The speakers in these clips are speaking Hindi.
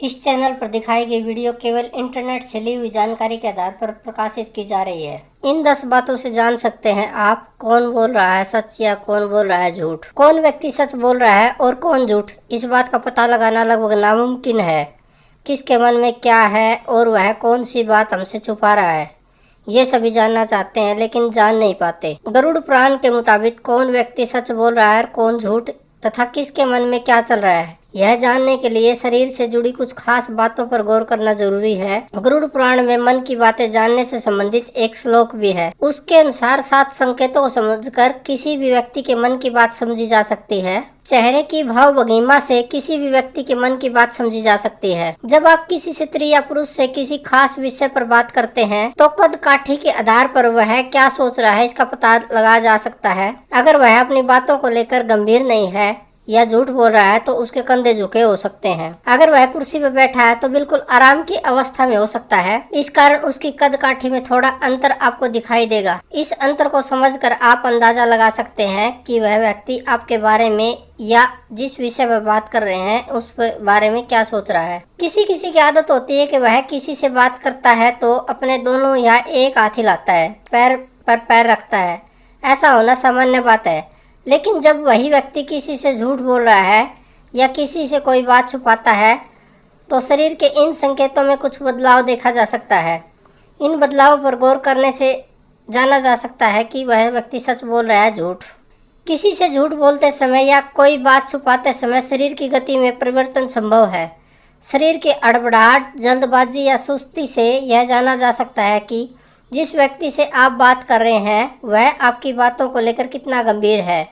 इस चैनल पर दिखाई गई वीडियो केवल इंटरनेट से ली हुई जानकारी के आधार पर प्रकाशित की जा रही है। इन 10 बातों से जान सकते हैं आप कौन बोल रहा है सच या कौन बोल रहा है झूठ। कौन व्यक्ति सच बोल रहा है और कौन झूठ, इस बात का पता लगाना लगभग नामुमकिन है। किसके मन में क्या है और वह कौन सी बात हमसे छुपा रहा है, ये सभी जानना चाहते हैं लेकिन जान नहीं पाते। गरुड़ पुराण के मुताबिक कौन व्यक्ति सच बोल रहा है और कौन झूठ तथा किसके मन में क्या चल रहा है, यह जानने के लिए शरीर से जुड़ी कुछ खास बातों पर गौर करना जरूरी है। गरुड़ पुराण में मन की बातें जानने से संबंधित एक श्लोक भी है। उसके अनुसार 7 संकेतों को समझकर किसी भी व्यक्ति के मन की बात समझी जा सकती है। चेहरे की भाव भंगिमा से किसी भी व्यक्ति के मन की बात समझी जा सकती है। जब आप किसी स्त्री या पुरुष से किसी खास विषय पर बात करते हैं तो कद काठी के आधार पर वह क्या सोच रहा है इसका पता लगाया जा सकता है। अगर वह अपनी बातों को लेकर गंभीर नहीं है या झूठ बोल रहा है तो उसके कंधे झुके हो सकते हैं। अगर वह कुर्सी पर बैठा है तो बिल्कुल आराम की अवस्था में हो सकता है। इस कारण उसकी कद काठी में थोड़ा अंतर आपको दिखाई देगा। इस अंतर को समझकर आप अंदाजा लगा सकते हैं कि वह व्यक्ति आपके बारे में या जिस विषय पर बात कर रहे हैं उस बारे में क्या सोच रहा है। किसी किसी की आदत होती है कि वह किसी से बात करता है तो अपने दोनों या एक हाथ हिलाता है, पैर पर पैर रखता है। ऐसा होना सामान्य बात है, लेकिन जब वही व्यक्ति किसी से झूठ बोल रहा है या किसी से कोई बात छुपाता है तो शरीर के इन संकेतों में कुछ बदलाव देखा जा सकता है। इन बदलावों पर गौर करने से जाना जा सकता है कि वह व्यक्ति सच बोल रहा है झूठ। किसी से झूठ बोलते समय या कोई बात छुपाते समय शरीर की गति में परिवर्तन संभव है। शरीर की अड़बड़ाहट, जल्दबाजी या सुस्ती से यह जाना जा सकता है कि जिस व्यक्ति से आप बात कर रहे हैं वह आपकी बातों को लेकर कितना गंभीर है।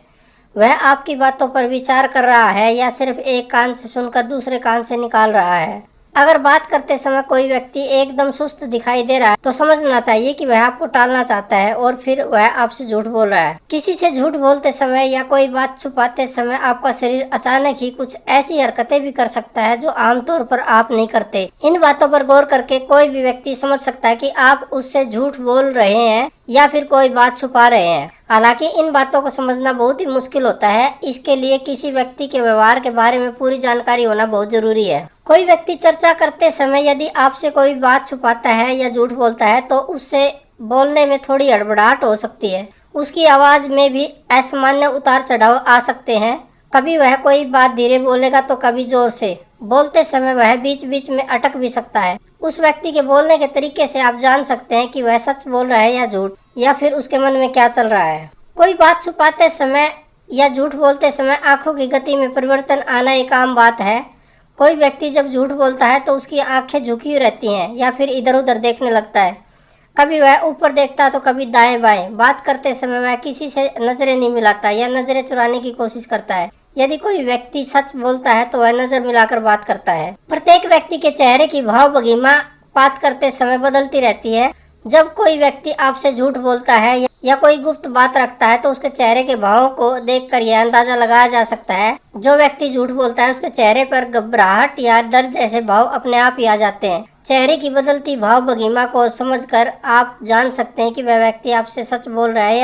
वह आपकी बातों पर विचार कर रहा है या सिर्फ एक कान से सुनकर दूसरे कान से निकाल रहा है। अगर बात करते समय कोई व्यक्ति एकदम सुस्त दिखाई दे रहा है तो समझना चाहिए कि वह आपको टालना चाहता है और फिर वह आपसे झूठ बोल रहा है। किसी से झूठ बोलते समय या कोई बात छुपाते समय आपका शरीर अचानक ही कुछ ऐसी हरकतें भी कर सकता है जो आमतौर पर आप नहीं करते। इन बातों पर गौर करके कोई भी व्यक्ति समझ सकता है कि आप उससे झूठ बोल रहे हैं या फिर कोई बात छुपा रहे हैं। हालांकि इन बातों को समझना बहुत ही मुश्किल होता है। इसके लिए किसी व्यक्ति के व्यवहार के बारे में पूरी जानकारी होना बहुत जरूरी है। कोई व्यक्ति चर्चा करते समय यदि आपसे कोई बात छुपाता है या झूठ बोलता है तो उससे बोलने में थोड़ी हड़बड़ाहट हो सकती है। उसकी आवाज में भी असामान्य उतार चढ़ाव आ सकते हैं। कभी वह कोई बात धीरे बोलेगा तो कभी जोर से। बोलते समय वह बीच बीच में अटक भी सकता है। उस व्यक्ति के बोलने के तरीके से आप जान सकते हैं कि वह सच बोल रहा है या झूठ, या फिर उसके मन में क्या चल रहा है। कोई बात छुपाते समय या झूठ बोलते समय आंखों की गति में परिवर्तन आना एक आम बात है। कोई व्यक्ति जब झूठ बोलता है तो उसकी आंखें झुकी हुई रहती हैं या फिर इधर उधर देखने लगता है। कभी वह ऊपर देखता है तो कभी दाएं बाएं। बात करते समय वह किसी से नजरें नहीं मिलाता या नजरें चुराने की कोशिश करता है। यदि कोई व्यक्ति सच बोलता है तो वह नजर मिलाकर बात करता है। प्रत्येक व्यक्ति के चेहरे की भाव भंगिमा बात करते समय बदलती रहती है। जब कोई व्यक्ति आपसे झूठ बोलता है या कोई गुप्त बात रखता है तो उसके चेहरे के भावों को देखकर यह अंदाजा लगाया जा सकता है। जो व्यक्ति झूठ बोलता है उसके चेहरे पर घबराहट या डर जैसे भाव अपने आप ही आ जाते हैं। चेहरे की बदलती भाव भंगिमा को समझकर आप जान सकते हैं कि वह व्यक्ति आपसे सच बोल रहा है।